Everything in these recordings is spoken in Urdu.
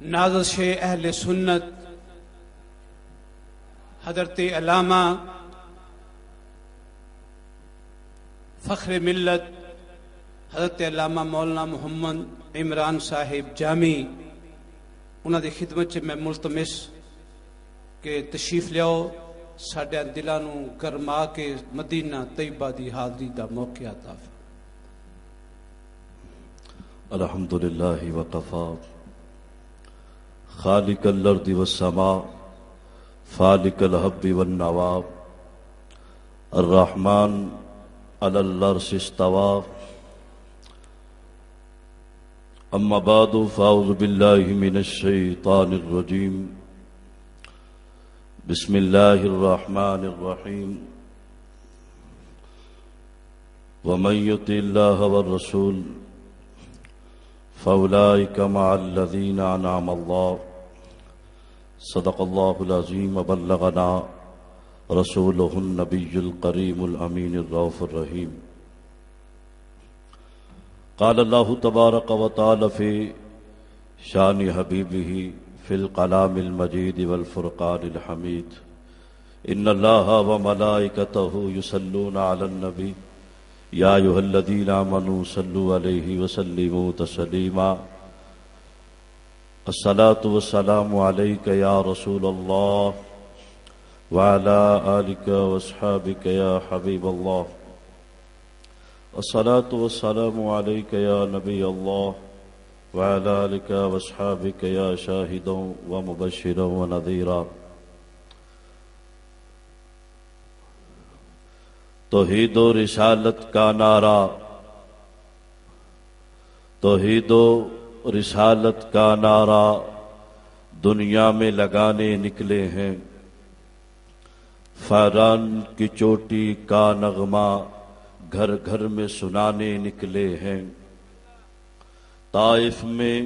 نازش اہل سنت حضرت علامہ فخر ملت حضرت علامہ مولانا محمد عمران صاحب جامی انہاں دی خدمت میں ملتمس کہ تشریف لیاؤ ساڈے دلاں نوں گرما کے مدینہ طیبہ دی حاضری دا موقع عطا فرمائے۔ الحمدللہ وقفا خالق الارض والسماء فالق الحب والنوا الرحمن علی العرش استوى اما بعد فاعوذ باللہ من الشیطان الرجیم بسم اللہ الرحمن الرحیم ومن یطع اللہ والرسول فاولئک مع الذین انعم اللہ صدق اللہ العظیم وبلغنا رسولہ النبی الکریم الامین الرؤوف الرحیم۔ قال اللہ تبارک و تعالی فی شان حبیبہ فی الکلام المجید والفرقان الحمید ان اللہ وملائکتہ یصلون علی النبی یا ایھا الذین آمنوا صلوا علیہ وسلموا تسلیما الصلاۃ والسلام علیک یا رسول اللہ وعلی آلک واصحابک یا حبیب اللہ الصلاۃ والسلام علیک یا نبی اللہ وعلی آلک واصحابک یا شاہدا ومبشرا ونذیرا۔ توحید و رسالت کا نعرہ، توحید و رسالت کا نعرہ دنیا میں لگانے نکلے ہیں، فیضان کی چوٹی کا نغمہ گھر گھر میں سنانے نکلے ہیں۔ طائف میں،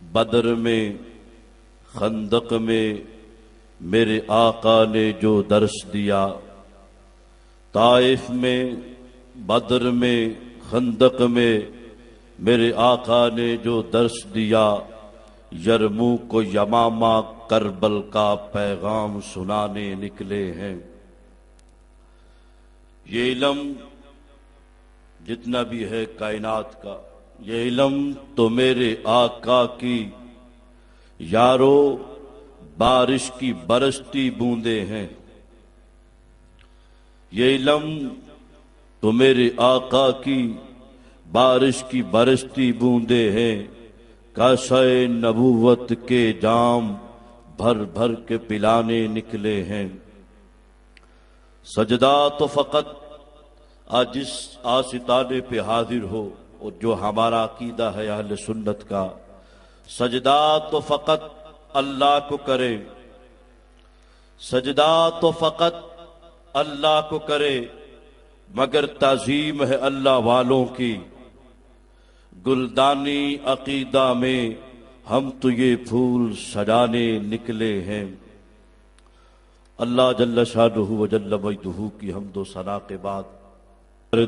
بدر میں، خندق میں میرے آقا نے جو درس دیا، طائف میں، بدر میں، خندق میں میرے آقا نے جو درس دیا، یرموک کو یمامہ کربل کا پیغام سنانے نکلے ہیں۔ یہ علم جتنا بھی ہے کائنات کا، یہ علم تو میرے آقا کی یارو بارش کی برستی بوندے ہیں، یہ علم تو میرے آقا کی بارش کی برستی بوندے ہیں، کاسہ نبوت کے جام بھر بھر کے پلانے نکلے ہیں۔ سجدہ تو فقط آج جس آستانے پہ حاضر ہو، اور جو ہمارا عقیدہ ہے اہل سنت کا، سجدہ تو فقط اللہ کو کرے، سجدہ تو فقط اللہ کو کرے، مگر تعظیم ہے اللہ والوں کی۔ گلدانی عقیدہ میں ہم تو یہ پھول سجانے نکلے ہیں۔ اللہ جل شانہ و جل مجدہ کی حمد و ثنا کے بعد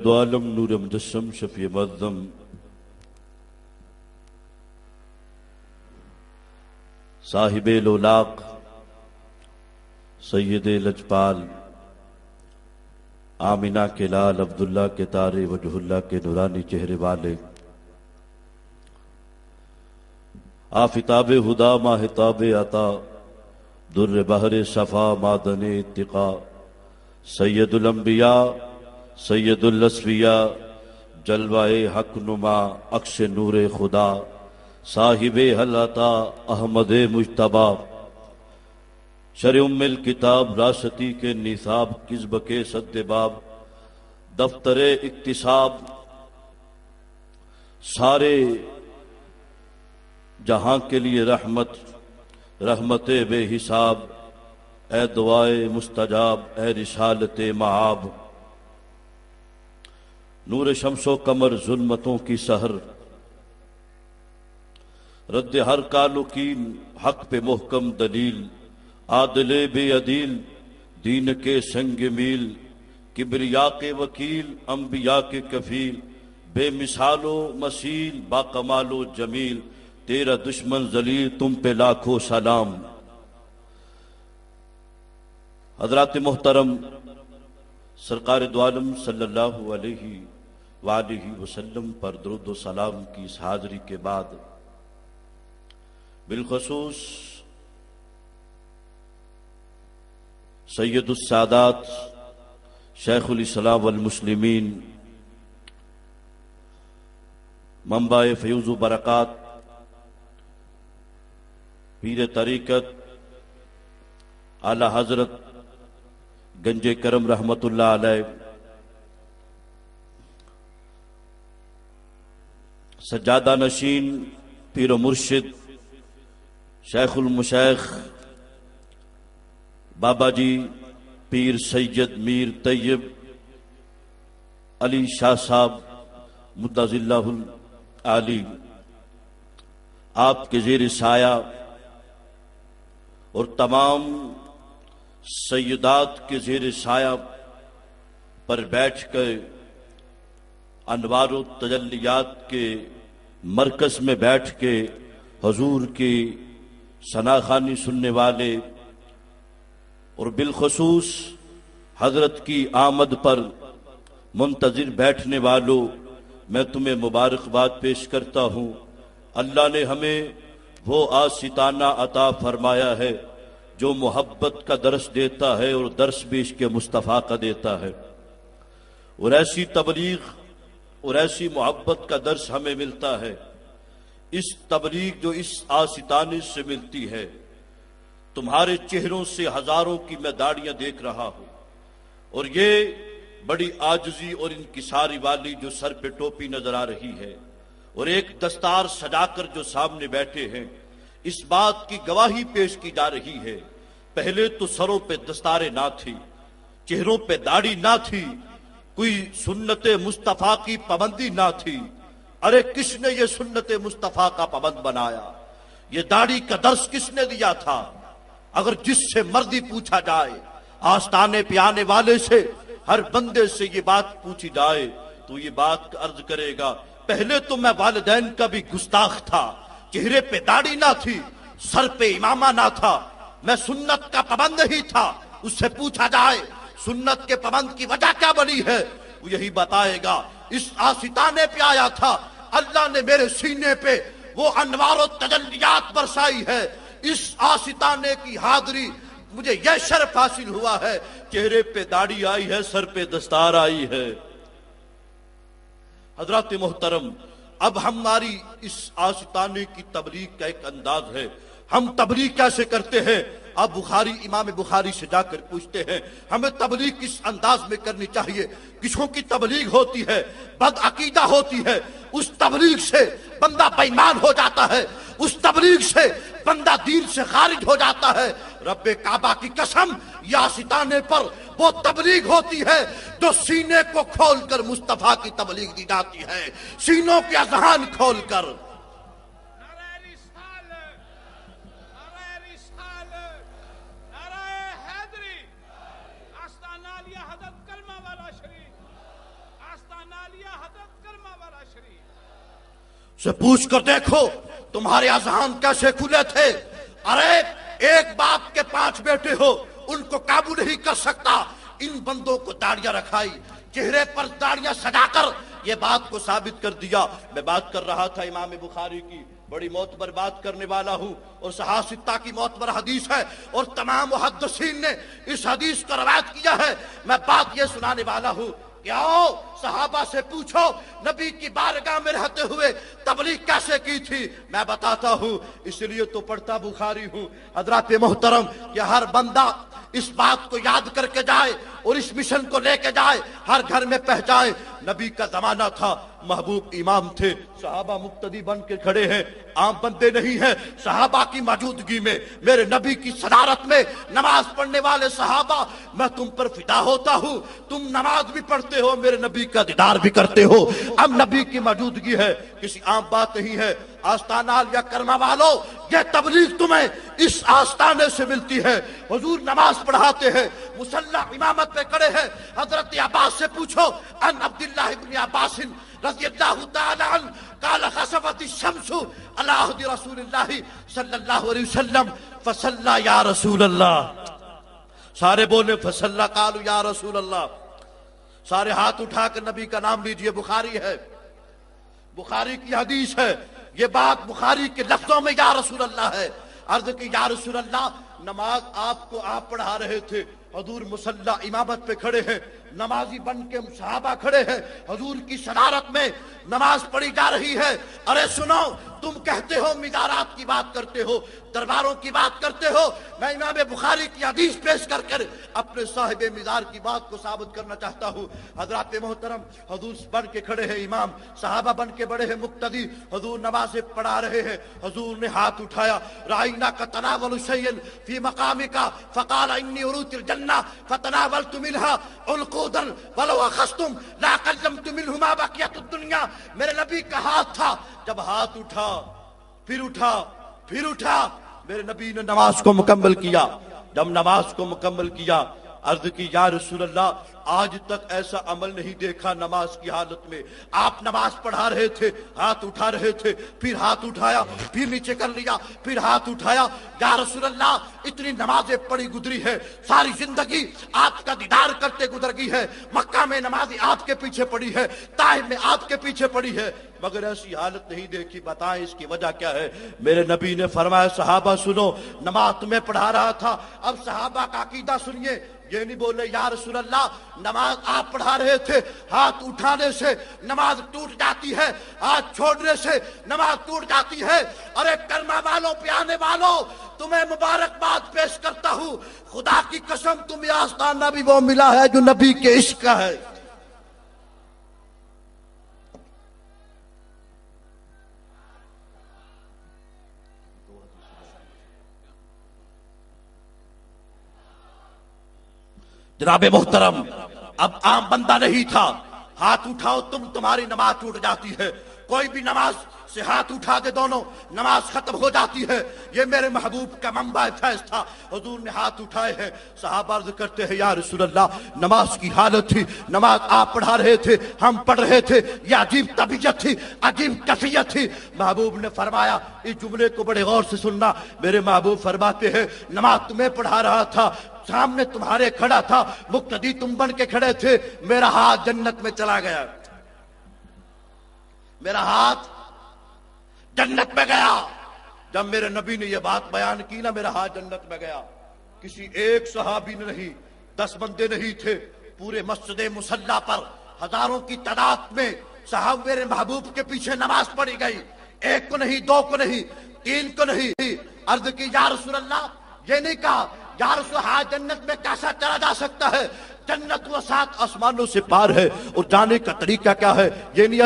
دو عالم نور مجسم شفیع معظم صاحب لولاق سید لجپال آمینہ کے لال عبداللہ کے تارے وجہ اللہ کے نورانی چہرے والے، آفتاب ہدا ماہتاب عطا در بحر صفا معدن اتقا، سید الانبیاء سید الاصفیاء جلوہ حق نما عکس نور خدا، صاحب حل عطا احمد مجتبی، شرع ام الکتاب راستی کے نصاب کذب کے سد باب، دفتر اکتساب سارے جہاں کے لیے رحمت، رحمت بے حساب، اے دعائے مستجاب، اے رسالت معاب، نور شمس و قمر ظلمتوں کی سحر، رد ہر کالوکین حق پہ محکم دلیل، عادل بے عدیل دین کے سنگ میل، کبریا کے وکیل انبیاء کے کفیل، بے مثال و مثیل با کمال و جمیل، تیرا دشمن ذلیل تم پہ لاکھوں سلام۔ حضرات محترم، سرکار دو عالم صلی اللہ علیہ وآلہ وسلم پر درود و سلام کی اس حاضری کے بعد بالخصوص سید السادات شیخ الاسلام والمسلمین منبع فیوز و برکات پیر طریقت اعلی حضرت گنج کرم رحمت اللہ علیہ، سجادہ نشین پیر و مرشد شیخ المشیخ بابا جی پیر سید میر طیب علی شاہ صاحب مدظ اللہ العالی، آپ کے زیر سایہ اور تمام سیدات کے زیر سایہ پر بیٹھ کر انوار و تجلیات کے مرکز میں بیٹھ کے حضور کی ثناخوانی سننے والے اور بالخصوص حضرت کی آمد پر منتظر بیٹھنے والوں، میں تمہیں مبارکباد پیش کرتا ہوں۔ اللہ نے ہمیں وہ آستانہ عطا فرمایا ہے جو محبت کا درس دیتا ہے اور درس بھی اس کے مصطفیٰ کا دیتا ہے، اور ایسی تبلیغ اور ایسی محبت کا درس ہمیں ملتا ہے۔ اس تبلیغ جو اس آستانے سے ملتی ہے، تمہارے چہروں سے ہزاروں کی میں داڑیاں دیکھ رہا ہوں، اور یہ بڑی عاجزی اور انکساری والی جو سر پہ ٹوپی نظر آ رہی ہے اور ایک دستار سجا کر جو سامنے بیٹھے ہیں، اس بات کی گواہی پیش کی جا رہی ہے پہلے تو سروں پہ دستاریں نہ تھی، چہروں پہ داڑھی نہ تھی، کوئی سنت مصطفیٰ کی پابندی نہ تھی۔ ارے کس نے یہ سنت مصطفیٰ کا پابند بنایا؟ یہ داڑھی کا درس کس نے دیا تھا؟ اگر جس سے مرضی پوچھا جائے، آستانے پہ آنے والے سے، ہر بندے سے یہ بات پوچھی جائے تو یہ بات عرض کرے گا پہلے تو میں والدین کا بھی گستاخ تھا، چہرے پہ داڑھی نہ تھی، سر پہ امامہ نہ تھا، میں سنت کا پابند نہیں تھا۔ اس سے پوچھا جائے سنت کے پابند کی وجہ کیا بنی ہے، وہ یہی بتائے گا اس آستانے پہ آیا تھا، اللہ نے میرے سینے پہ وہ انوار و تجلیات برسائی ہے، اس آستانے کی حاضری مجھے یہ شرف حاصل ہوا ہے، چہرے پہ داڑھی آئی ہے، سر پہ دستار آئی ہے۔ حضرات محترم، اب ہماری اس آستانے کی تبلیغ کا ایک انداز ہے، ہم تبلیغ کیسے کرتے ہیں؟ اب بخاری امام بخاری سے جا کر پوچھتے ہیں ہمیں تبلیغ کس انداز میں کرنی چاہیے۔ کسوں کی تبلیغ ہوتی ہے؟ بد عقیدہ ہوتی ہے، اس تبلیغ سے بندہ بے ایمان ہو جاتا ہے، اس تبلیغ سے بندہ دین سے خارج ہو جاتا ہے۔ رب کعبہ کی قسم، یا ستانے پر وہ تبلیغ ہوتی ہے جو سینے کو کھول کر مصطفیٰ کی تبلیغ دی جاتی ہے، سینوں کے اذہان کھول کر۔ سے پوچھ کر دیکھو تمہارے اذہان کیسے کھلے تھے۔ ارے ایک باپ کے 5 بیٹے ہو، ان کو قابو نہیں کر سکتا، ان بندوں کو داڑیاں رکھائی، چہرے پر داڑیاں سجا کر یہ بات کو ثابت کر دیا۔ میں بات کر رہا تھا امام بخاری کی، بڑی معتبر بات کرنے والا ہوں، اور صحاح ستہ کی معتبر حدیث ہے، اور تمام محدثین نے اس حدیث کو روایت کیا ہے۔ میں بات یہ سنانے والا ہوں کہ آؤ صحابہ سے پوچھو نبی کی بارگاہ میں رہتے ہوئے تبلیغ کیسے کی تھی، میں بتاتا ہوں، اس لیے تو پڑھتا بخاری ہوں۔ حضرات محترم، کہ ہر بندہ اس بات کو یاد کر کے جائے اور اس مشن کو لے کے جائے، ہر گھر میں پہنچائے۔ نبی کا زمانہ تھا، محبوب امام تھے، صحابہ مقتدی بن کے کھڑے ہیں، عام بندے نہیں ہیں۔ صحابہ کی موجودگی میں، میرے نبی کی صدارت میں نماز پڑھنے والے صحابہ، میں تم پر فدا ہوتا ہوں، تم نماز بھی پڑھتے ہو، میرے نبی کا دیدار بھی کرتے ہو۔ اب نبی کی موجودگی ہے، کسی عام بات نہیں ہے۔ آستانہ یا کرما والو، یہ تبلیغ تمہیں اس آستانے سے ملتی ہے۔ حضور نماز پڑھاتے ہیں، مصلی امامت پہ کھڑے ہیں۔ حضرت عباس سے پوچھو، ان عبداللہ ابن عباس رضی اللہ تعالی عنہ قال خسفت الشمس علی عہد رسول اللہ صلی اللہ علیہ وسلم فصلی یا رسول اللہ. سارے بولے فصلی، قالوا یا رسول اللہ. سارے ہاتھ اٹھا کر نبی کا نام لیجئے. بخاری ہے، بخاری کی حدیث ہے، یہ بات بخاری کے لفظوں میں یا رسول اللہ ہے. عرض کی یا رسول اللہ، نماز آپ کو آپ پڑھا رہے تھے، حضور مصلی امامت پہ کھڑے ہیں، نمازی بن کے صحابہ کھڑے ہیں، حضور کی صدارت میں نماز پڑھی جا رہی ہے. ارے سنو، تم کہتے ہو مزارات کی بات کرتے ہو، درباروں کی بات کرتے ہو. میں امام بخاری کی حدیث پیش کر کر اپنے صاحب مزار کی بات کو ثابت کرنا چاہتا ہوں. حضرات محترم، حضور بن کے کھڑے ہیں امام، صحابہ بن کے بڑے ہیں مقتدی، حضور نمازیں پڑھا رہے ہیں. حضور نے ہاتھ اٹھایا، رائنا کا تناول شیئن فی مقام کا فقال انی اروت الجنہ فتناولت منها القودا ولو اخذتم لا قلمت منه ما بقیت الدنیا. میرے نبی کا ہاتھ تھا. جب ہاتھ اٹھا، پھر اٹھا، پھر اٹھا، میرے نبی نے نماز کو مکمل کیا. جب نماز کو مکمل کیا، عرض کی یا رسول اللہ، آج تک ایسا عمل نہیں دیکھا نماز کی حالت میں. آپ نماز پڑھا رہے تھے، ہاتھ اٹھا رہے تھے، پھر ہاتھ اٹھایا، پھر نیچے کر لیا، پھر ہاتھ اٹھایا. یا رسول اللہ، اتنی نمازیں پڑھی گزری ہے، ساری زندگی آپ کا دیدار کرتے گزر گئی ہے. مکہ میں نمازی آپ کے پیچھے پڑی ہے، طائف میں آپ کے پیچھے پڑی ہے، مگر ایسی حالت نہیں دیکھی. بتائیں اس کی وجہ کیا ہے؟ میرے نبی نے فرمایا صحابہ سنو، نماز تمہیں پڑھا رہا تھا. اب صحابہ کا عقیدہ سنیے. یہ نہیں بولے یا رسول اللہ، نماز آپ پڑھا رہے تھے، ہاتھ اٹھانے سے نماز ٹوٹ جاتی ہے، ہاتھ چھوڑنے سے نماز ٹوٹ جاتی ہے. ارے کلمہ والوں پہ آنے والوں، تمہیں مبارکباد پیش کرتا ہوں. خدا کی قسم تمہیں آستانہ بھی وہ ملا ہے جو نبی کے عشق کا ہے. جناب محترم، اب عام بندہ نہیں تھا. ہاتھ اٹھاؤ تمہاری نماز ٹوٹ جاتی ہے. کوئی بھی نماز سے ہاتھ اٹھا دے دونوں، نماز ختم ہو جاتی ہے. یہ میرے محبوب کا منبع فیض تھا. حضور نے ہاتھ اٹھائے ہیں. صحابہ عرض کرتے ہیں یا رسول اللہ، نماز کی حالت تھی، نماز آپ پڑھا رہے تھے، ہم پڑھ رہے تھے، یہ عجیب طبیعت تھی، عجیب کیفیت تھی. محبوب نے فرمایا، اس جملے کو بڑے غور سے سننا. میرے محبوب فرماتے ہیں نماز تمہیں پڑھا رہا تھا، سامنے تمہارے کھڑا تھا، مقتدی تم بن کے کھڑے تھے، میرا ہاتھ جنت میں چلا گیا، میرا ہاتھ جنت میں گیا. جب میرے نبی نے یہ بات بیان کی نا، میرا ہاتھ جنت میں گیا. کسی ایک صحابی نے نہیں، 10 بندے نہیں تھے، پورے مسجد مصلی پر ہزاروں کی تعداد میں صحابہ میرے محبوب کے پیچھے نماز پڑھی گئی. ایک کو نہیں، 2 کو نہیں، 3 کو نہیں. عرض کی یا رسول اللہ، یہ نہیں کہا یا رسول اللہ جنت میں کیسا چلا جا سکتا ہے، جنت وہ 7 آسمانوں سے پار ہے، اور جانے کا طریقہ کیا ہے. یہ نہیں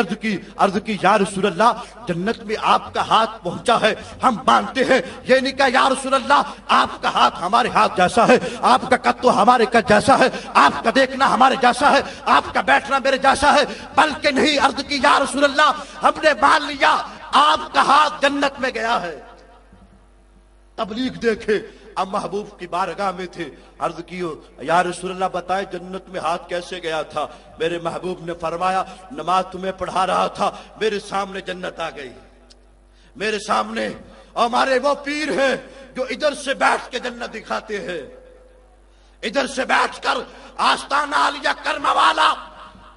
عرض کی یا رسول اللہ جنت میں آپ کا ہاتھ پہنچا ہے، ہم مانتے ہیں. یہ نہیں کہا یا رسول اللہ آپ کا ہاتھ ہمارے ہاتھ جیسا ہے، آپ کا قد تو ہمارے قد جیسا ہے، آپ کا دیکھنا ہمارے جیسا ہے، آپ کا بیٹھنا میرے جیسا ہے. بلکہ نہیں، عرض کی یا رسول اللہ ہم نے مان لیا آپ کا ہاتھ جنت میں گیا ہے. تبلیغ دیکھے، اب محبوب کی بارگاہ میں تھے. عرض کیو یا رسول اللہ بتائے جنت میں ہاتھ کیسے گیا تھا. میرے محبوب نے فرمایا نماز تمہیں پڑھا رہا تھا، میرے سامنے جنت آ گئی، میرے سامنے. اور ہمارے وہ پیر ہیں جو ادھر سے بیٹھ کے جنت دکھاتے ہیں، ادھر سے بیٹھ کر آستانہ عالیہ کرم والا،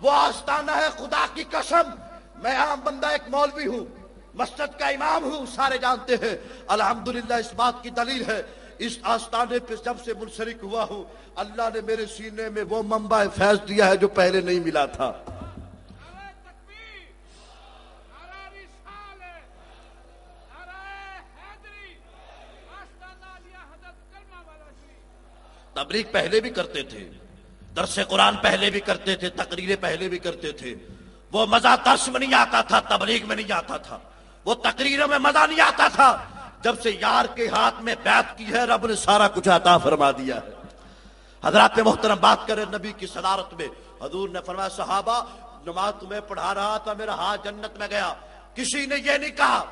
وہ آستانہ ہے. خدا کی قسم میں عام بندہ ایک مولوی ہوں، مسجد کا امام ہوں، سارے جانتے ہیں. الحمدللہ اس بات کی دلیل ہے، اس آستانے پہ جب سے منسلک ہوا ہوں، اللہ نے میرے سینے میں وہ منبع فیض دیا ہے جو پہلے نہیں ملا تھا. تبلیغ پہلے بھی کرتے تھے، درس قرآن پہلے بھی کرتے تھے، تقریریں پہلے بھی کرتے تھے. وہ مزہ درس میں نہیں آتا تھا، تبلیغ میں نہیں آتا تھا، وہ تقریروں میں مزہ نہیں آتا تھا. جب سے یار کے ہاتھ میں بیعت کی ہے، رب نے سارا کچھ عطا فرما دیا ہے. حضرات محترم بات کریں نبی کی صدارت میں. حضور نے فرمایا صحابہ نماز تمہیں پڑھا رہا تھا، میرا ہاتھ جنت میں گیا. کسی نے یہ نہیں کہا،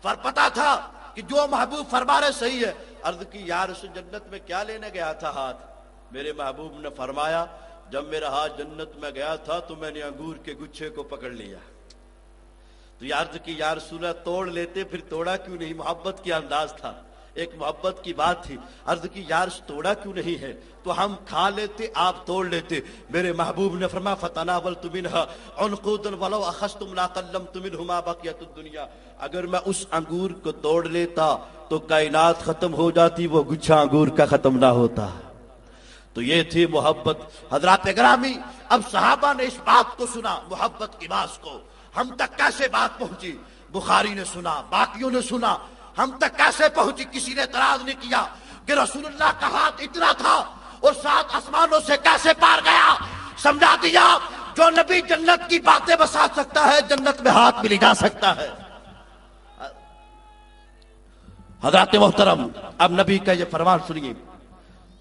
پر پتا تھا کہ جو محبوب فرما رہے صحیح ہے. عرض کی یا رسول جنت میں کیا لینے گیا تھا ہاتھ؟ میرے محبوب نے فرمایا جب میرا ہاتھ جنت میں گیا تھا تو میں نے انگور کے گچھے کو پکڑ لیا. تو عرض کی یا رسول اللہ توڑ لیتے، پھر توڑا کیوں نہیں؟ محبت کی انداز تھا، ایک محبت کی بات تھی۔ عرض کی یا رسول توڑا کیوں نہیں ہے؟ تو ہم کھا لیتے، آپ توڑ لیتے۔ میرے محبوب نے فرمایا فتناولت منھا عنقودا ولو اخذتم لا قلمت منه ما بقيت الدنيا، اگر میں اس انگور کو توڑ لیتا تو کائنات ختم ہو جاتی، وہ گچھا انگور کا ختم نہ ہوتا۔ تو یہ تھی محبت۔ حضرات گرامی، اب صحابہ نے اس بات کو سنا، محبت کی بات کو، ہم تک کیسے بات پہنچی؟ بخاری نے سنا، باقیوں نے سنا، ہم تک کیسے پہنچی؟ کسی نے اعتراض نہیں کیا کہ رسول اللہ کا ہاتھ اتنا تھا اور 7 آسمانوں سے کیسے پار گیا؟ سمجھا دیا، جو نبی جنت کی باتیں بسا سکتا ہے، جنت میں ہاتھ بھی لے جا سکتا ہے۔ حضرات محترم، اب نبی کا یہ فرمان سنیے۔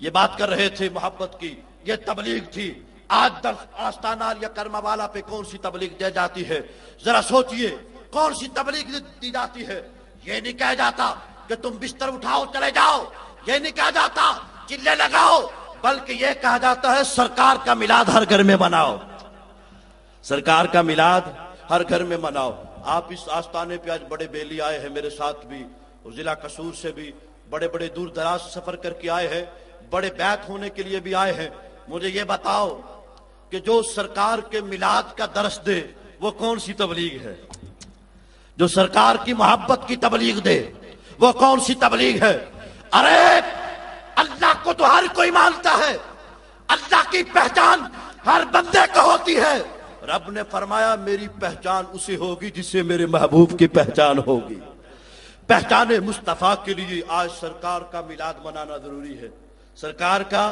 یہ بات کر رہے تھے محبت کی، یہ تبلیغ تھی۔ آج درس آستانہ یا کرما والا پہ کون سی تبلیغ دی جاتی ہے؟ ذرا سوچئے، کون سی تبلیغ دی جاتی ہے؟ یہ نہیں کہا جاتا کہ تم بستر اٹھاؤ چلے جاؤ، یہ نہیں کہا جاتا چلے لگاؤ، بلکہ یہ کہا جاتا ہے سرکار کا میلاد ہر گھر میں مناؤ، سرکار کا میلاد ہر گھر میں مناؤ۔ آپ اس آستانے پہ آج بڑے بیلی آئے ہیں میرے ساتھ بھی، اور ضلع قصور سے بھی بڑے بڑے دور دراز سفر کر کے آئے ہیں، بڑے بیعت ہونے کے لیے بھی آئے ہیں۔ مجھے یہ بتاؤ کہ جو سرکار کے میلاد کا درس دے وہ کون سی تبلیغ ہے؟ جو سرکار کی محبت کی تبلیغ دے وہ کون سی تبلیغ ہے؟ ارے اللہ کو تو ہر کوئی مانتا ہے، اللہ کی پہچان ہر بندے کو ہوتی ہے۔ رب نے فرمایا میری پہچان اسے ہوگی جسے میرے محبوب کی پہچان ہوگی۔ پہچان مصطفیٰ کے لیے آج سرکار کا میلاد منانا ضروری ہے۔ سرکار کا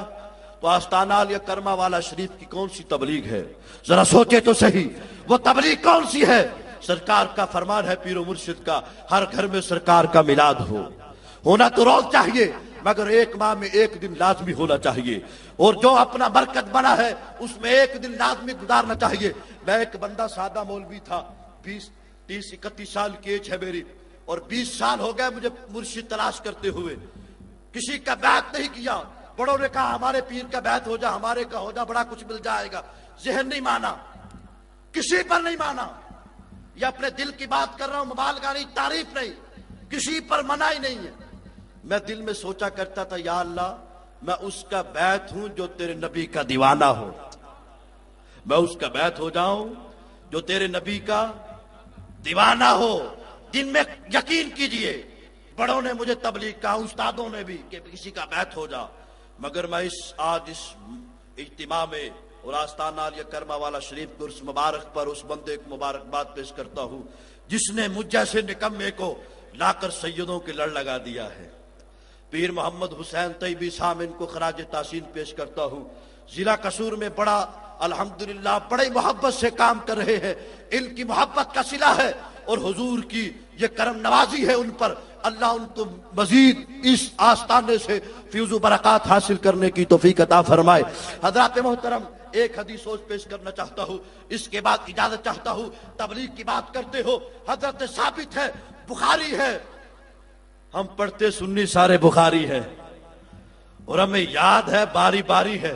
تو آستانہ یا کرما والا شریف کی کون سی تبلیغ ہے؟ ذرا سوچے تو صحیح، وہ تبلیغ کون سی ہے؟ سرکار کا فرمان ہے پیر و مرشد کا، ہر گھر میں سرکار کا میلاد ہو۔ ہونا تو روز چاہیے، مگر 1 ماہ میں 1 دن لازمی ہونا چاہیے، اور جو اپنا برکت بنا ہے اس میں 1 دن لازمی گزارنا چاہیے۔ میں ایک بندہ سادہ مولوی تھا، 30-31 سال کی ایج ہے میری، اور 20 سال ہو گئے مجھے مرشد تلاش کرتے ہوئے، کسی کا بیعت نہیں کیا۔ بڑوں نے کہا ہمارے پیر کا بیعت ہو جا، ہمارے کا ہو جا، بڑا کچھ مل جائے گا، ذہن نہیں مانا، کسی پر نہیں مانا۔ یہ اپنے دل کی بات کر رہا ہوں، مبالغہ نہیں، تعریف نہیں، کسی پر منع ہی نہیں ہے۔ میں دل میں سوچا کرتا تھا یا اللہ میں اس کا بیعت ہوں جو تیرے نبی کا دیوانہ ہو، میں اس کا بیعت ہو جاؤں جو تیرے نبی کا دیوانہ ہو۔ دن میں یقین کیجئے بڑوں نے مجھے تبلیغ کہا، استادوں نے بھی کہ کسی کا بیعت ہو جا، مگر میں آج اس اجتماع میں اور آستانہ یا کرما والا شریف کو اس مبارک پر اس بندے کو مبارکباد پیش کرتا ہوں جس نے مجھ جیسے نکمے کو لا کر سیدوں کے لڑ لگا دیا ہے۔ پیر محمد حسین طیبی صاحب، ان کو خراج تحسین پیش کرتا ہوں۔ ضلع قصور میں بڑا الحمدللہ بڑی محبت سے کام کر رہے ہیں، ان کی محبت کا صلہ ہے اور حضور کی یہ کرم نوازی ہے ان پر۔ اللہ ان کو مزید اس آستانے سے فیض و برکات حاصل کرنے کی توفیق عطا فرمائے۔ حضرات محترم، ایک حدیث سوچ پیش کرنا چاہتا ہوں، اس کے بعد اجازت چاہتا ہوں۔ تبلیغ کی بات کرتے ہو، حضرت ثابت ہے، بخاری ہے، ہم پڑھتے سنی سارے بخاری ہے، اور ہمیں یاد ہے باری باری ہے،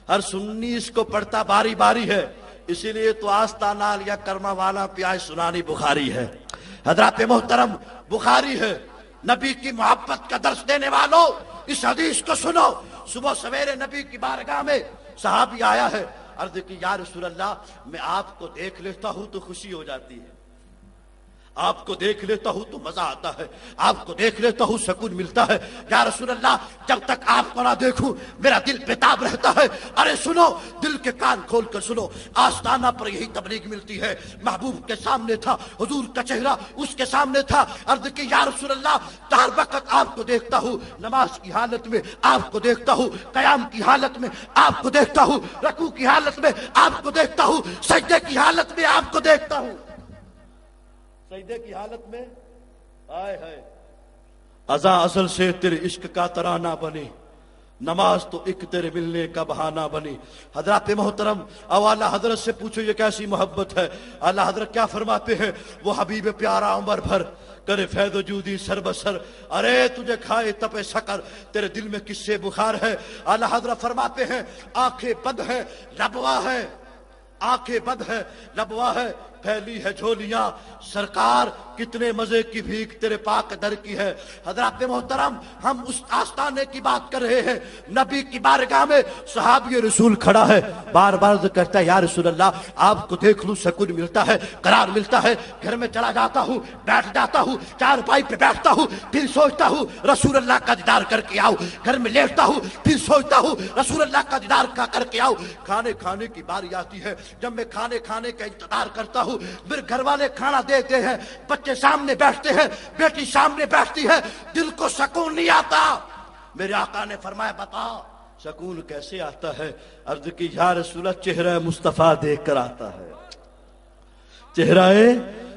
ہر سنی اس کو پڑھتا باری باری ہے، اسی لیے تو آستانہ یا کرما والا پیاس سنانی بخاری ہے۔ حضرات محترم، بخاری ہے۔ نبی کی محبت کا درس دینے والوں اس حدیث کو سنو۔ صبح سویرے نبی کی بارگاہ میں صحابی آیا ہے، عرض کی یا رسول اللہ میں آپ کو دیکھ لیتا ہوں تو خوشی ہو جاتی ہے، آپ کو دیکھ لیتا ہوں تو مزہ آتا ہے، آپ کو دیکھ لیتا ہوں سکون ملتا ہے، یا رسول اللہ جب تک آپ کو نہ دیکھوں میرا دل بےتاب رہتا ہے۔ ارے سنو، دل کے کان کھول کر سنو، آستانہ پر یہی تبلیغ ملتی ہے۔ محبوب کے سامنے تھا، حضور کا چہرہ اس کے سامنے تھا، عرض کی یا رسول اللہ ہر وقت آپ کو دیکھتا ہوں، نماز کی حالت میں آپ کو دیکھتا ہوں، قیام کی حالت میں آپ کو دیکھتا ہوں، رکوع کی حالت میں آپ کو دیکھتا ہوں، سجدے کی حالت میں آپ کو دیکھتا ہوں۔ سجدے کی حالت میں آئے ہے ازاں ازل سے تیرے عشق کا ترانہ بنی، نماز تو ایک تیرے ملنے کا بہانہ بنی۔ حضرات محترم، اب اعلیٰ حضرت سے پوچھو یہ کیسی محبت ہے؟ اعلیٰ حضرت کیا فرماتے ہیں؟ وہ حبیب پیارا عمر بھر کرے فیض وجودی سر بسر، ارے تجھے کھائے تپے سکر، تیرے دل میں کس سے بخار ہے؟ اعلیٰ حضرت فرماتے ہیں آنکھیں بد ہے لبوا ہے، آنکھیں بد ہے لبوا ہے، پھیلی ہے جھولیاں، سرکار کتنے مزے کی بھیک تیرے پاک در کی ہے۔ حضرات محترم، ہم اس آستانے کی بات کر رہے ہیں، نبی کی بارگاہ میں صحابی رسول کھڑا ہے، بار بار کہتا ہے یا رسول اللہ آپ کو دیکھ لوں سکون ملتا ہے، قرار ملتا ہے، گھر میں چلا جاتا ہوں، بیٹھ جاتا ہوں، چارپائی پہ بیٹھتا ہوں، پھر سوچتا ہوں رسول اللہ کا دیدار کر کے آؤ، گھر میں لیٹتا ہوں، پھر سوچتا ہوں رسول اللہ کا دیدار کر کے آؤ۔ کھانے کی باری آتی ہے، جب میں کھانے کا انتظار کرتا ہوں، پھر گھر والے کھانا دیتے ہیں، بچے سامنے بیٹھتے ہیں، بیٹی سامنے بیٹھتی ہے، دل کو سکون نہیں آتا۔ میرے آقا نے فرمایا بتا سکون کیسے آتا ہے؟ عرض کی یا رسول اللہ چہرہ مصطفیٰ دیکھ کر آتا ہے، چہرہ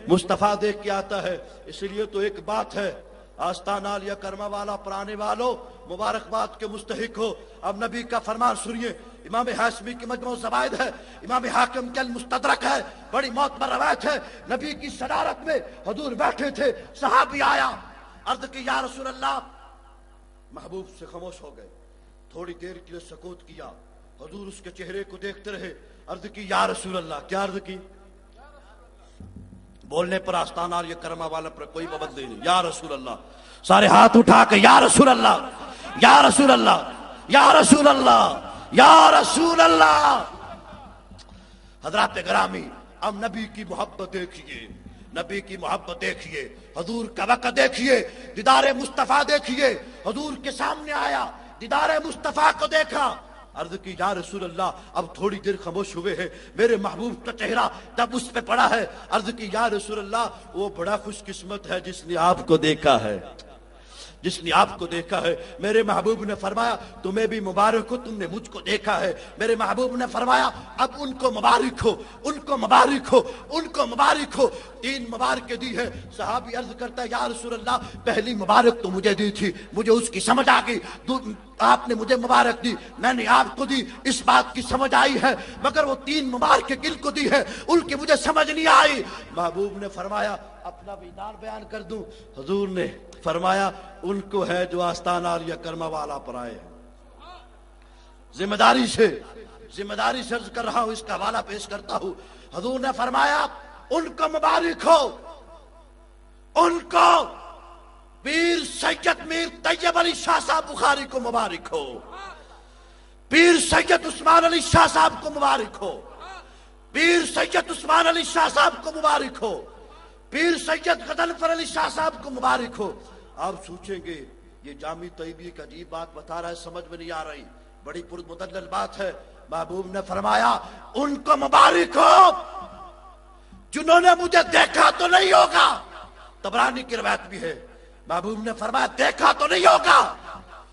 مصطفیٰ دیکھ کے آتا ہے۔ اس لیے تو ایک بات ہے، آستانہ عالیہ کرما والا پرانے والوں مبارکباد کے مستحق ہو۔ اب نبی کا فرمان سنیے، امام حاشمی کی مجموع الزوائد ہے، امام حاکم کے المستدرک ہے، بڑی معتبر روایت ہے۔ نبی کی صدارت میں حضور بیٹھے تھے، صحابی آیا، عرض کی یا رسول اللہ، محبوب سے خاموش ہو گئے، تھوڑی دیر کے لیے سکوت کیا، حضور اس کے چہرے کو دیکھتے رہے، عرض کی یا رسول اللہ، کیا عرض کی؟ بولنے پر آستانہ عالیہ کرما والا پر کوئی پابندی نہیں، یا رسول اللہ، سارے ہاتھ اٹھا کے یا رسول اللہ، یا رسول اللہ، یا رسول اللہ، یا رسول اللہ۔ حضرات گرامی، اب نبی کی محبت دیکھیے، نبی کی محبت دیکھیے، حضور کا وقت دیکھیے، دیدار مصطفیٰ دیکھیے، حضور کے سامنے آیا، دیدار مصطفیٰ کو دیکھا، عرض کی یا رسول اللہ، اب تھوڑی دیر خاموش ہوئے ہیں، میرے محبوب کا چہرہ جب اس پہ پڑا ہے، عرض کی یا رسول اللہ، وہ بڑا خوش قسمت ہے جس نے آپ کو دیکھا ہے، جس نے آپ کو دیکھا ہے۔ میرے محبوب نے فرمایا تمہیں بھی مبارک ہو، تم نے مجھ کو دیکھا ہے۔ میرے محبوب نے فرمایا اب ان کو مبارک ہو، ان کو مبارک ہو، ان کو مبارک ہو۔ 3 مبارکیں دی ہے۔ صحابی عرض کرتا ہے یا رسول اللہ، پہلی مبارک تو مجھے دی تھی، مجھے اس کی سمجھ آ گئی، آپ نے مجھے مبارک دی، میں نے آپ کو دی، اس بات کی سمجھ آئی ہے، مگر وہ 3 مبارکیں کن کو دی ہے ان کی مجھے سمجھ نہیں آئی۔ محبوب نے فرمایا اپنا ویدار بیان کر دوں؟ حضور نے فرمایا ان کو ہے جو آستانہ عالیہ کرما والا پر آئے ہیں۔ ذمہ داری سے عرض کر رہا ہوں، اس کا حوالہ پیش کرتا ہوں۔ حضور نے فرمایا ان کو مبارک ہو، ان کو پیر سید میر طیب علی شاہ صاحب بخاری کو مبارک ہو، پیر سید عثمان علی شاہ صاحب کو مبارک ہو، پیر سید عثمان علی شاہ صاحب کو مبارک ہو، پیر سید غضنفر علی شاہ صاحب کو مبارک ہو۔ آپ سوچیں گے یہ جامع طیبی کا عجیب بات بتا رہا ہے، سمجھ میں نہیں آ رہی، بڑی پرمدلل بات ہے۔ محبوب نے فرمایا ان کو مبارک ہو جنہوں نے مجھے دیکھا تو نہیں ہوگا، طبرانی کی روایت بھی ہے۔ محبوب نے فرمایا دیکھا تو نہیں ہوگا،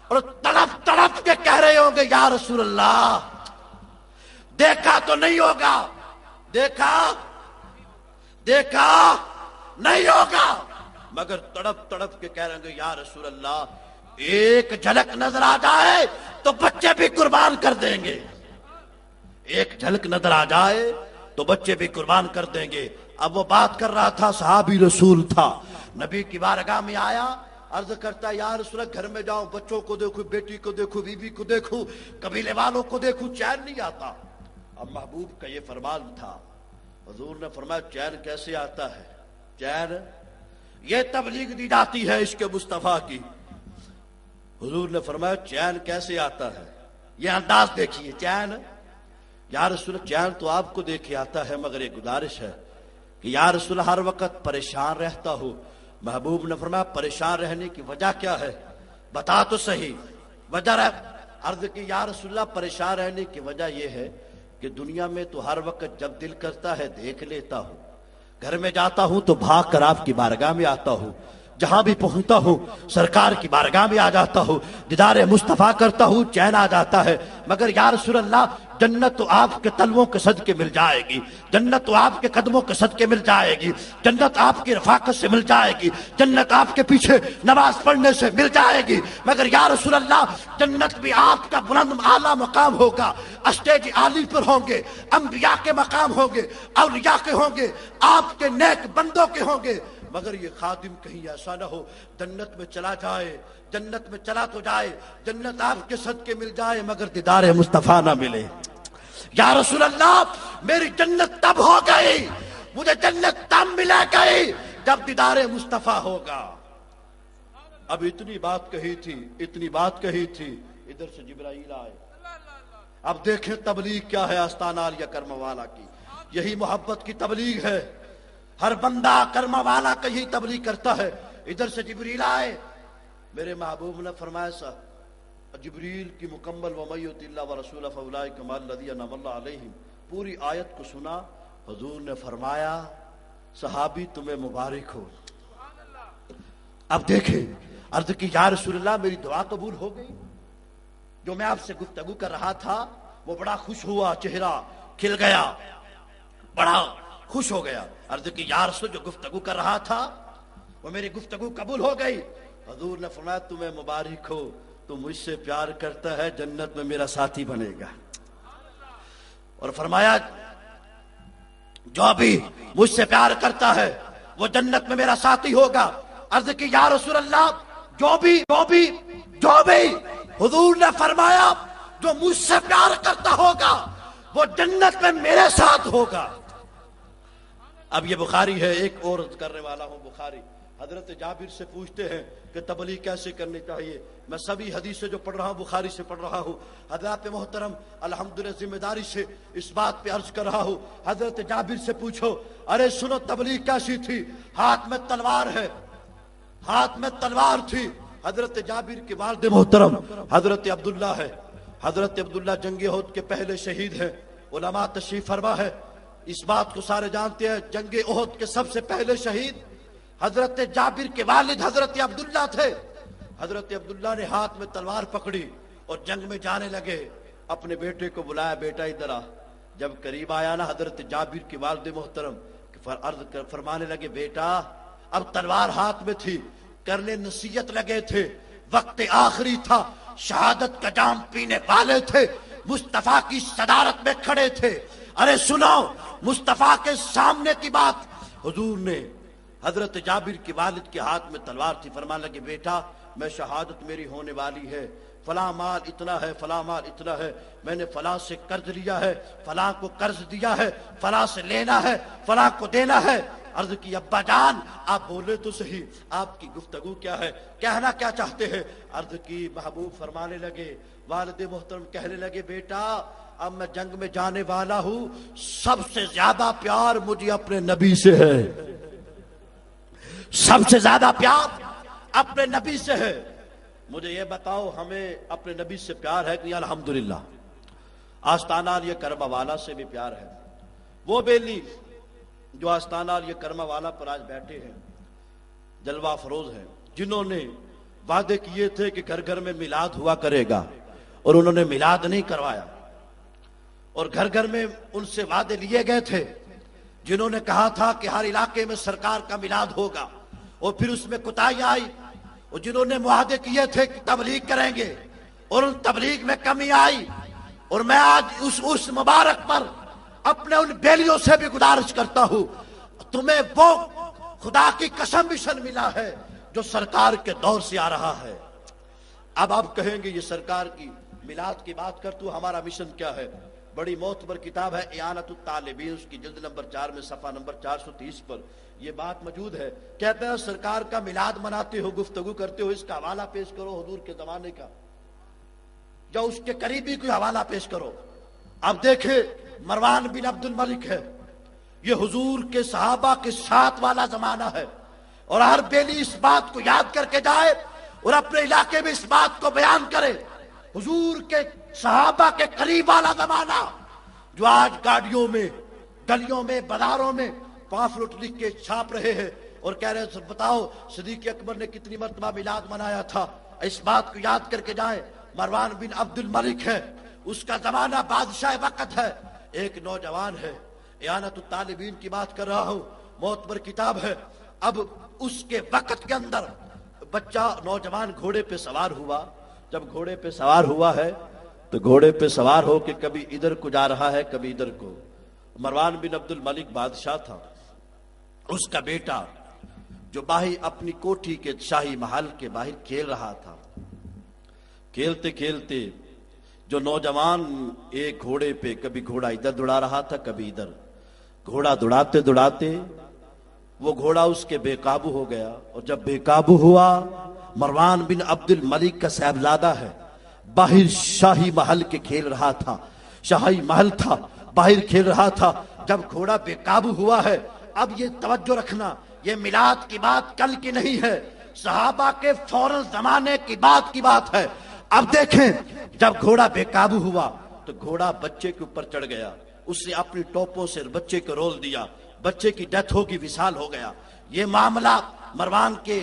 اور تڑپ تڑپ کے کہہ رہے ہوں گے یا رسول اللہ دیکھا تو نہیں ہوگا، دیکھا نہیں ہوگا، مگر تڑپ تڑپ کے کہہ رہے ہوں گے یا رسول اللہ ایک جھلک نظر آ جائے تو بچے بھی قربان کر دیں گے، ایک جھلک نظر آ جائے تو بچے بھی قربان کر دیں گے۔ اب وہ بات کر رہا تھا، صحابی رسول تھا، نبی کی بارگاہ میں آیا، عرض کرتا ہے یا رسول اللہ گھر میں جاؤں، بچوں کو دیکھوں، بیٹی کو دیکھوں، بیوی کو دیکھوں، قبیلے والوں کو دیکھوں، چین نہیں آتا۔ اب محبوب کا یہ فرمان تھا، حضور نے فرمایا چین کیسے آتا ہے؟ چین یہ تبلیغ دی جاتی ہے عشق مصطفیٰ کی۔ حضور نے فرمایا چین کیسے آتا ہے؟ یہ انداز دیکھیے، چین، یا رسول اللہ چین تو آپ کو دیکھے آتا ہے، مگر یہ گزارش ہے کہ یا رسول اللہ ہر وقت پریشان رہتا ہو۔ محبوب نے فرمایا پریشان رہنے کی وجہ کیا ہے؟ بتا تو صحیح وجہ۔ عرض کی یا رسول اللہ پریشان رہنے کی وجہ یہ ہے کہ دنیا میں تو ہر وقت جب دل کرتا ہے دیکھ لیتا ہوں، گھر میں جاتا ہوں تو بھاگ کر آپ کی بارگاہ میں آتا ہوں، جہاں بھی پہنچتا ہوں سرکار کی بارگاہ میں آ جاتا ہوں، دیدار مصطفیٰ کرتا ہوں، چین آ جاتا ہے۔ مگر یا رسول اللہ جنت تو آپ کے تلووں کے صدقے مل جائے گی، جنت تو آپ کے قدموں کے صدقے مل جائے گی، جنت آپ کی رفاقت سے مل جائے گی، جنت آپ کے پیچھے نماز پڑھنے سے مل جائے گی، مگر یا رسول اللہ جنت بھی آپ کا بلند اعلیٰ مقام ہوگا، اسٹیج عالی پر ہوں گے، انبیاء کے مقام ہوں گے، اولیاء کے ہوں گے، آپ کے نیک بندوں کے ہوں گے، مگر یہ خادم کہیں ایسا نہ ہو جنت میں چلا جائے، جنت میں چلا تو جائے، جنت آپ کے صدقے مل جائے، مگر دیدار مصطفیٰ نہ ملے۔ یا رسول اللہ میری جنت تب ہو گئی مجھے جنت تب ملے گی جب دیدار مصطفیٰ ہوگا. اب اتنی بات کہی تھی, ادھر سے جبرائیل آئے. اب دیکھیں تبلیغ کیا ہے آستانہ عالیہ کرم والا کی. یہی محبت کی تبلیغ ہے. ہر بندہ کرم والا کا یہی تبلیغ کرتا ہے. ادھر سے جبریل آئے. میرے محبوب نے فرمایا سا جبریل کی مکمل وَمَن یُطِعِ اللَّهَ وَرَسُولَهُ فَأُولَٰئِکَ مَعَ الَّذِینَ أَنْعَمَ اللَّهُ عَلَیْہِم. پوری آیت کو سنا. حضور نے فرمایا صحابی تمہیں مبارک ہو. اب دیکھیں عرض کی یا رسول اللہ میری دعا قبول ہو گئی. جو میں آپ سے گفتگو کر رہا تھا وہ بڑا خوش ہوا, چہرہ کھل گیا, بڑا خوش ہو گیا. عرض کی یا رسول جو گفتگو کر رہا تھا وہ میری گفتگو قبول ہو گئی. حضور نے فرمایا تمہیں مبارک ہو, تو مجھ سے پیار کرتا ہے جنت میں میرا ساتھی بنے گا. اور فرمایا جو بھی مجھ سے پیار کرتا ہے وہ جنت میں میرا ساتھی ہوگا. عرض کی یا رسول اللہ جو بھی حضور نے فرمایا جو مجھ سے پیار کرتا ہوگا وہ جنت میں میرے ساتھ ہوگا. اب یہ بخاری ہے, ایک اور کرنے والا ہوں بخاری. حضرت جابر سے پوچھتے ہیں کہ تبلیغ کیسے کرنی چاہیے. میں سبھی حدیثیں جو پڑھ رہا ہوں بخاری سے پڑھ رہا ہوں. حضرات محترم الحمدللہ ذمہ داری سے اس بات پہ عرض کر رہا ہوں. حضرت جابر سے پوچھو ارے سنو تبلیغ کیسی تھی. ہاتھ میں تلوار تھی. حضرت جابر کے والد محترم حضرت عبداللہ ہے. حضرت عبداللہ جنگ احد کے پہلے شہید ہیں. علماء تشریف فرما ہے, اس بات کو سارے جانتے ہیں. جنگ احد کے سب سے پہلے شہید حضرت جابر کے والد حضرت عبداللہ تھے. حضرت عبداللہ نے ہاتھ میں تلوار پکڑی اور جنگ میں جانے لگے. اپنے بیٹے کو بلایا, بیٹا ادھر آ. جب قریب آیا نا حضرت جابر کے والد محترم فرمانے لگے بیٹا اب تلوار ہاتھ میں تھی, کرنے نصیحت لگے تھے, وقت آخری تھا, شہادت کا جام پینے والے تھے, مصطفیٰ کی صدارت میں کھڑے تھے. ارے سنو مصطفیٰ کے سامنے کی بات. حضور نے حضرت جابر کے والد کے ہاتھ میں تلوار تھی, فرمانے لگے بیٹا میں شہادت میری ہونے والی ہے, فلاں مال اتنا ہے, فلاں مال اتنا ہے, میں نے فلاں سے قرض لیا ہے, فلاں کو قرض دیا ہے, فلاں سے لینا ہے, فلاں کو دینا ہے. عرض کی ابا جان آپ بولے تو صحیح, آپ کی گفتگو کیا ہے, کہنا کیا چاہتے ہیں. عرض کی محبوب فرمانے لگے, والد محترم کہنے لگے بیٹا اب میں جنگ میں جانے والا ہوں, سب سے زیادہ پیار مجھے اپنے نبی سے ہے, سب سے زیادہ پیار اپنے نبی سے ہے. مجھے یہ بتاؤ ہمیں اپنے نبی سے پیار ہے کہ نہیں؟ الحمدللہ. آستانہ عالیہ کرما والا سے بھی پیار ہے. وہ بیلی جو آستانہ عالیہ کرما والا پر آج بیٹھے ہیں, جلوہ فروز ہیں, جنہوں نے وعدے کیے تھے کہ گھر گھر میں میلاد ہوا کرے گا اور انہوں نے میلاد نہیں کروایا, اور گھر گھر میں ان سے وعدے لیے گئے تھے, جنہوں نے کہا تھا کہ ہر علاقے میں سرکار کا میلاد ہوگا اور پھر اس میں کوتاہی آئی, اور جنہوں نے معاہدے کیے تھے کہ تبلیغ کریں گے اور ان تبلیغ میں کمی آئی. اور میں آج اس مبارک پر اپنے ان بیلیوں سے بھی گزارش کرتا ہوں, تمہیں وہ خدا کی قسم مشن ملا ہے جو سرکار کے دور سے آ رہا ہے. اب آپ کہیں گے یہ سرکار کی میلاد کی بات کر تو ہمارا مشن کیا ہے. بڑی معتبر کتاب ہے اعانت الطالبین, اس کی جلد نمبر 4 میں صفحہ نمبر 430 پر یہ بات موجود ہے. کہتے ہیں سرکار کا میلاد مناتے ہو, گفتگو کرتے ہو, اس کا حوالہ پیش کرو حضور کے زمانے کا, یا اس کے قریبی کوئی حوالہ پیش کرو. اب دیکھیں مروان بن عبد الملک ہے, یہ حضور کے صحابہ کے ساتھ والا زمانہ ہے, اور ہر بیلی اس بات کو یاد کر کے جائے اور اپنے علاقے میں اس بات کو بیان کرے. حضور کے صحابہ کے قریب والا زمانہ جو آج گاڑیوں میں, گلیوں میں, بازاروں میں پامفلٹ لکھ کے چھاپ رہے ہیں اور کہہ رہے ہیں بتاؤ صدیق اکبر نے کتنی مرتبہ میلاد منایا تھا. اس بات کو یاد کر کے جائیں. مروان بن عبد الملک ہے, اس کا زمانہ بادشاہ وقت ہے. ایک نوجوان ہے, اعانت الطالبین کی بات کر رہا ہوں, معتبر کتاب ہے. اب اس کے وقت کے اندر بچہ نوجوان گھوڑے پہ سوار ہوا. جب گھوڑے پہ سوار ہوا ہے تو گھوڑے پہ سوار ہو کے کبھی ادھر کو جا رہا ہے کبھی ادھر کو. مروان بن عبد الملک بادشاہ تھا, اس کا بیٹا جو باہر اپنی کوٹھی کے شاہی محل کے باہر کھیل رہا تھا, کھیلتے کھیلتے جو نوجوان ایک گھوڑے پہ کبھی گھوڑا ادھر دوڑا رہا تھا کبھی ادھر, گھوڑا دوڑاتے دوڑاتے وہ گھوڑا اس کے بے قابو ہو گیا، اور جب بے قابو ہوا، مروان بن عبد الملک کا صاحبزادہ ہے، باہر شاہی محل کے کھیل رہا تھا، شاہی محل تھا، باہر کھیل رہا تھا، جب گھوڑا بے قابو ہوا ہے۔ اب یہ توجہ رکھنا، یہ میلاد کی بات کل کی نہیں ہے، صحابہ کے فوراً زمانے کی بات ہے۔ اب دیکھیں، جب گھوڑا بے قابو ہوا تو گھوڑا بچے کے اوپر چڑھ گیا، اس نے اپنی ٹوپوں سے بچے کو رول دیا، بچے کی ڈیتھ ہوگی، وصال ہو گیا۔ یہ معاملہ مروان کے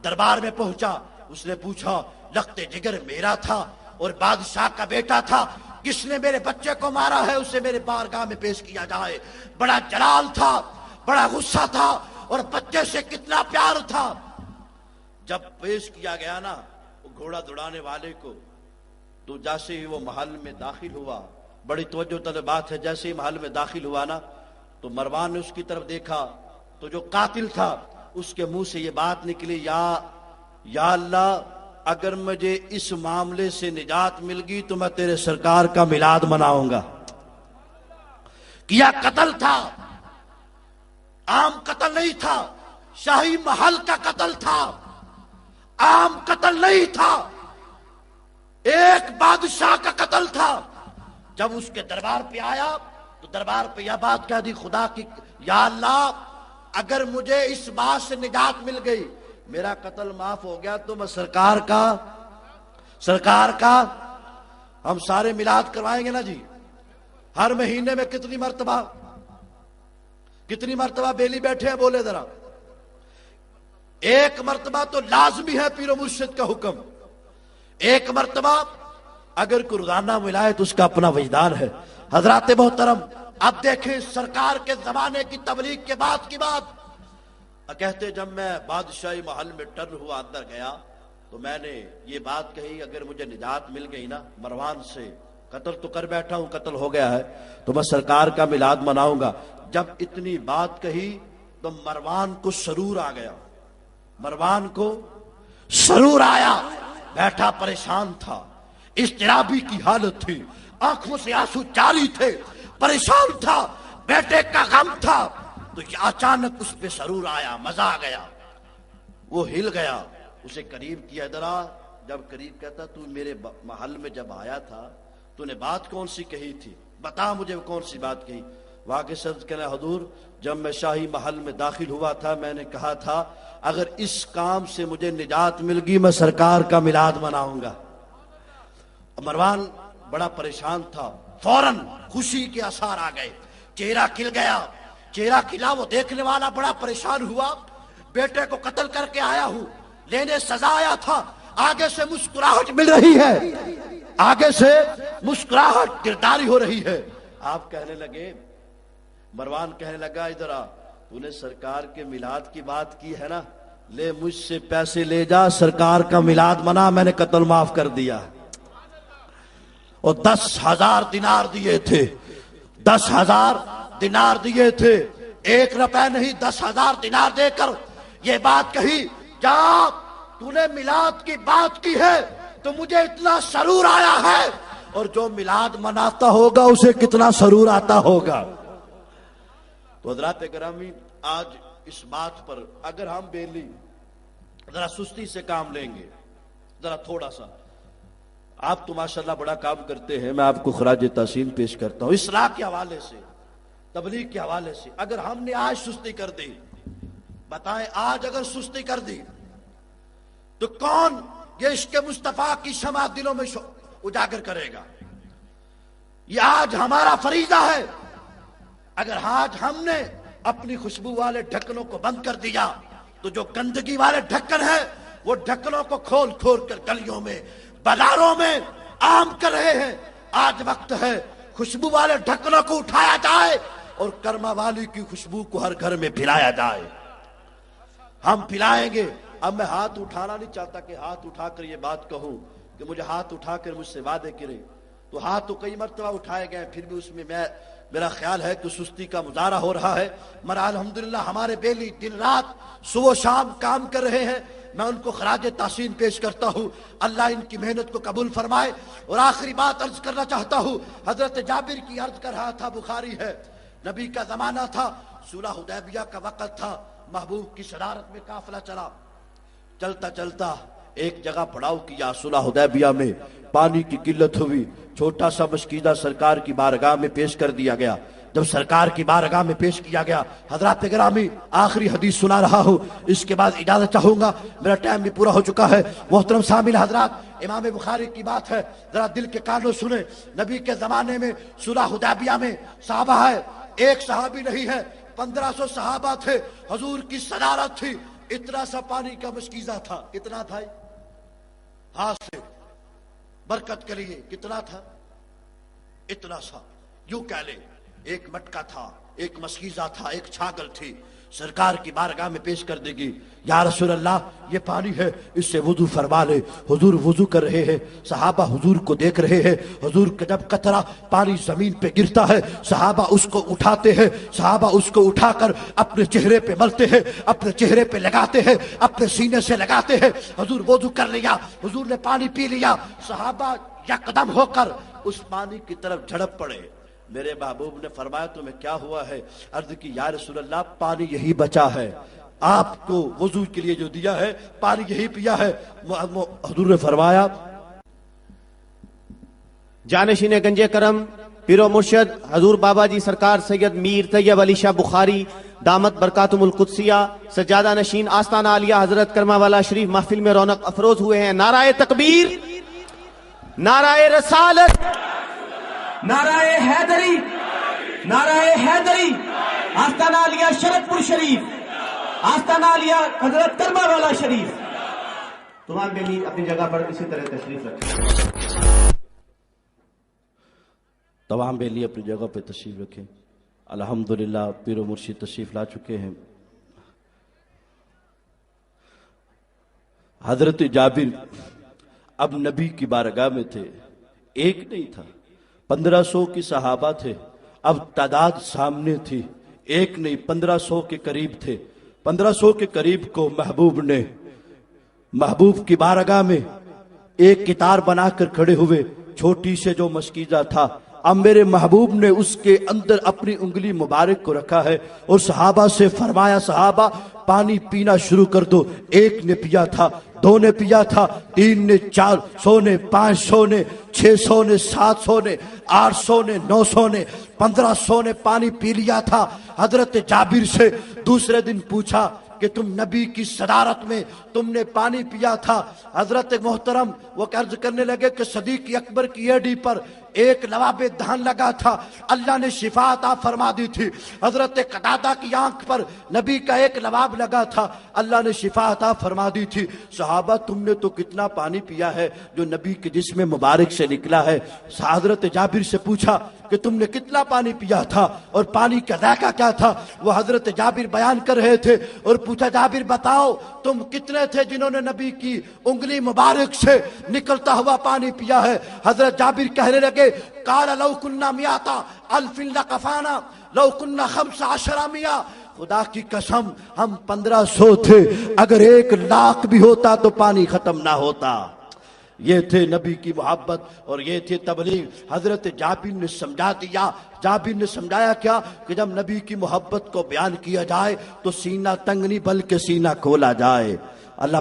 دربار میں پہنچا، اس نے پوچھا لخت جگر میرا تھا اور بادشاہ کا بیٹا تھا، کس نے میرے بچے کو مارا ہے اسے میرے بارگاہ میں پیش کیا جائے۔ بڑا جلال تھا، بڑا غصہ تھا، اور بچے سے کتنا پیار تھا۔ جب پیش کیا گیا نا وہ گھوڑا دوڑانے والے کو، تو جیسے ہی وہ محل میں داخل ہوا، بڑی توجہ طلب بات ہے، جیسے ہی محل میں داخل ہوا نا تو مروان نے اس کی طرف دیکھا تو جو قاتل تھا اس کے منہ سے یہ بات نکلی، یا اللہ اگر مجھے اس معاملے سے نجات مل گئی تو میں تیرے سرکار کا میلاد مناؤں گا۔ کیا قتل تھا، عام قتل نہیں تھا، شاہی محل کا قتل تھا، عام قتل نہیں تھا، ایک بادشاہ کا قتل تھا۔ جب اس کے دربار پہ آیا تو دربار پہ یہ بات کہہ دی، خدا کی، یا اللہ اگر مجھے اس بات سے نجات مل گئی، میرا قتل معاف ہو گیا، تو میں سرکار کا ہم سارے میلاد کروائیں گے نا جی۔ ہر مہینے میں کتنی مرتبہ بیلی بیٹھے ہیں، بولے ذرا۔ ایک مرتبہ تو لازمی ہے پیر و مرشد کا حکم، ایک مرتبہ اگر کوئی روزانہ ملائے تو اس کا اپنا وجدان ہے۔ حضرات محترم، اب دیکھیں سرکار کے زمانے کی تبلیغ کے بعد کی بات کہتے، جب میں بادشاہی محل میں ٹر ہوا اندر گیا تو میں نے یہ بات کہی، اگر مجھے نجات مل گئی نا مروان سے، قتل تو کر بیٹھا ہوں، قتل ہو گیا ہے، تو میں سرکار کا میلاد مناؤں گا۔ جب اتنی بات کہی تو مروان کو سرور آ گیا، مروان کو سرور آیا، بیٹھا پریشان تھا، اضطرابی کی حالت تھی، آنکھوں سے آنسو جاری تھے، پریشان تھا، بیٹے کا غم تھا۔ تو اچانک اس پہ سرور آیا، مزہ آ گیا، وہ ہل گیا، اسے قریب کیا، ذرا جب قریب کہتا تو میرے محل میں جب آیا تھا تو نے بات کون سی کہی تھی، بتا مجھے کون سی بات کہی۔ واقع سرد کہنا، حضور جب میں شاہی محل میں داخل ہوا تھا میں نے کہا تھا اگر اس کام سے مجھے نجات مل گئی میں سرکار کا میلاد مناؤں گا۔ مروان بڑا پریشان تھا، فوراً خوشی کے آثار آ گئے، چہرہ کھل گیا، چہرہ کھلا، وہ دیکھنے والا بڑا پریشان ہوا، بیٹے کو قتل کر کے آیا ہوں، لینے سزا آیا تھا، آگے سے مسکراہٹ مل رہی ہے، آگے سے مسکراہٹ گرداری ہو رہی ہے۔ آپ کہنے لگے، مروان کہنے لگا ادھر آ، تو نے سرکار کے میلاد کی بات کی ہے نا، لے مجھ سے پیسے لے جا، سرکار کا میلاد منا، میں نے قتل معاف کر دیا۔ اور 10,000 دینار دیے تھے، 10,000 دینار دیے تھے، 1 روپے نہیں، 10,000 دینار دے کر یہ بات کہی، جا تو نے میلاد کی بات کی ہے تو مجھے اتنا سرور آیا ہے، اور جو میلاد مناتا ہوگا اسے کتنا سرور آتا ہوگا۔ تو حضرات گرامی، آج اس بات پر اگر ہم بیلی ذرا سستی سے کام لیں گے، ذرا تھوڑا سا، آپ تو ماشاءاللہ بڑا کام کرتے ہیں، میں آپ کو خراج تحسین پیش کرتا ہوں، اصلاح کے حوالے سے، تبلیغ کے حوالے سے، اگر ہم نے آج سستی کر دی، بتائیں آج اگر سستی کر دی تو کون یہ عشق مصطفیٰ کی شمع دلوں میں اجاگر کرے گا؟ یہ آج ہمارا فریضہ ہے۔ اگر آج ہم نے اپنی خوشبو والے ڈھکنوں کو بند کر دیا تو جو گندگی والے ڈھکن ہیں وہ ڈھکنوں کو کھول کھول کر گلیوں میں، بازاروں میں عام کر رہے ہیں۔ آج وقت ہے خوشبو والے ڈھکنوں کو اٹھایا جائے اور کرما والی کی خوشبو کو ہر گھر میں پھیلایا جائے۔ ہم پھیلائیں گے۔ اب میں ہاتھ اٹھانا نہیں چاہتا کہ ہاتھ اٹھا کر یہ بات کہوں کہ مجھے ہاتھ اٹھا کر مجھ سے وعدے کرے، تو ہاتھ تو کئی مرتبہ اٹھائے گئے، پھر بھی اس میں میرا خیال ہے کہ سستی کا مظاہرہ ہو رہا ہے، مگر الحمدللہ ہمارے بیلی دن رات صبح و شام کام کر رہے ہیں، میں ان کو خراج تحسین پیش کرتا ہوں، اللہ ان کی محنت کو قبول فرمائے۔ اور آخری بات عرض کرنا چاہتا ہوں، حضرت جابر کی عرض کر رہا تھا، بخاری ہے، نبی کا زمانہ تھا، صلح حدیبیہ کا وقت تھا، محبوب کی صدارت میں قافلہ چلا، چلتا چلتا ایک جگہ پڑاؤ کیا، صلح حدیبیہ میں پانی کی قلت ہوئی، چھوٹا سا مشکیزہ سرکار کی بارگاہ میں پیش کر دیا گیا۔ جب سرکار کی بارگاہ میں پیش کیا گیا، حضرات گرامی آخری حدیث سنا رہا ہوں، اس کے بعد اجازت چاہوں گا، میرا ٹائم بھی پورا ہو چکا ہے۔ محترم سامعین حضرات، امام بخاری کی بات ہے، ذرا دل کے کانوں سنیں۔ نبی کے زمانے میں صلح حدیبیہ میں صحابہ ہے، ایک صحابی نہیں ہے، 1500 صحابہ تھے، حضور کی صدارت تھی، اتنا سا پانی کا مشکیزہ تھا۔ کتنا تھا؟ ہاتھ سے برکت کے لیے کتنا تھا؟ اتنا سا، یوں کہہ لیں ایک مٹکا تھا، ایک مشکیزہ تھا، ایک چھاگل تھی، سرکار کی بارگاہ میں پیش کر دے گی۔ یا رسول اللہ یہ پانی ہے، اس سے وضو فرما لے۔ حضور وضو کر رہے ہیں، صحابہ حضور کو دیکھ رہے ہیں۔ حضور کا جب قطرہ پانی زمین پہ گرتا ہے، صحابہ اس کو اٹھاتے ہیں، صحابہ اس کو اٹھا کر اپنے چہرے پہ ملتے ہیں، اپنے چہرے پہ لگاتے ہیں، اپنے سینے سے لگاتے ہیں۔ حضور وضو کر لیا، حضور نے پانی پی لیا، صحابہ یکدم ہو کر اس پانی کی طرف جھڑپ پڑے۔ میرے محبوب نے فرمایا تمہیں کیا ہوا ہے؟ عرض کی یا رسول اللہ پانی یہی بچا ہے، آپ کو وضو کے لیے جو دیا ہے پانی یہی پیا ہے۔ حضور نے فرمایا جانشین گنج کرم پیر و مرشد حضور بابا جی سرکار سید میر طیب علی شاہ بخاری دامت برکاتم القدسیہ سجادہ نشین آستانہ عالیہ حضرت کرما والا شریف محفل میں رونق افروز ہوئے ہیں۔ نعرہ تکبیر، نعرہ رسالت، نعرہ حیدری، نعرہ حیدری، آستانہ عالیہ شرف پور شریف، آستانہ عالیہ حضرت کرما والا شریف۔ تمام بیلی اپنی جگہ پر اسی طرح تشریف رکھیں، تمام بیلی اپنی جگہ پہ تشریف رکھیں۔ الحمدللہ پیر و مرشد تشریف لا چکے ہیں۔ حضرت جابر اب نبی کی بارگاہ میں تھے، ایک نہیں تھا، 1500 کی صحابہ تھے، اب تعداد سامنے تھی، ایک نہیں 1500 کے قریب تھے۔ 1500 کے قریب کو محبوب نے محبوب کی بارگاہ میں ایک کتار بنا کر کھڑے ہوئے، چھوٹی سے جو مشکیزہ تھا، اب میرے محبوب نے اس کے اندر اپنی انگلی مبارک کو رکھا ہے اور صحابہ سے فرمایا صحابہ پانی پینا شروع کر دو۔ ایک نے پیا تھا، دو نے پیا تھا، 3 نے، 400 نے، 500 نے، 600 نے، 700 نے، 800 نے، 900 نے، 1500 نے پانی پی لیا تھا۔ حضرت جابر سے دوسرے دن پوچھا کہ تم نبی کی صدارت میں تم نے پانی پیا تھا؟ حضرت محترم وہ عرض کرنے لگے کہ صدیق اکبر کی ایڑی پر ایک لباب دہن لگا تھا، اللہ نے شفا عطا فرما دی تھی۔ حضرت قتادہ کی آنکھ پر نبی کا ایک لباب لگا تھا، اللہ نے شفا عطا فرما دی تھی۔ صحابہ تم نے تو کتنا پانی پیا ہے جو نبی کے جسم مبارک سے نکلا ہے؟ حضرت جابر سے پوچھا کہ تم نے کتنا پانی پیا تھا اور پانی کا ذائقہ کیا تھا؟ وہ حضرت جابر بیان کر رہے تھے اور پوچھا جابر بتاؤ تم کتنے تھے جنہوں نے نبی کی انگلی مبارک سے نکلتا ہوا پانی پیا ہے؟ حضرت جابر کہنے لگے قال لو كنا 100 الف لكفانا لو كنا 15 100۔ خدا کی قسم ہم 1500 تھے، اگر 1 لاکھ بھی ہوتا تو پانی ختم نہ ہوتا۔ یہ تھے نبی کی محبت اور یہ تھے تبلیغ۔ حضرت جابر نے سمجھا دیا۔ جابر نے سمجھایا کیا کہ جب نبی کی محبت کو بیان کیا جائے تو سینہ تنگ نہیں بلکہ سینہ کھولا جائے۔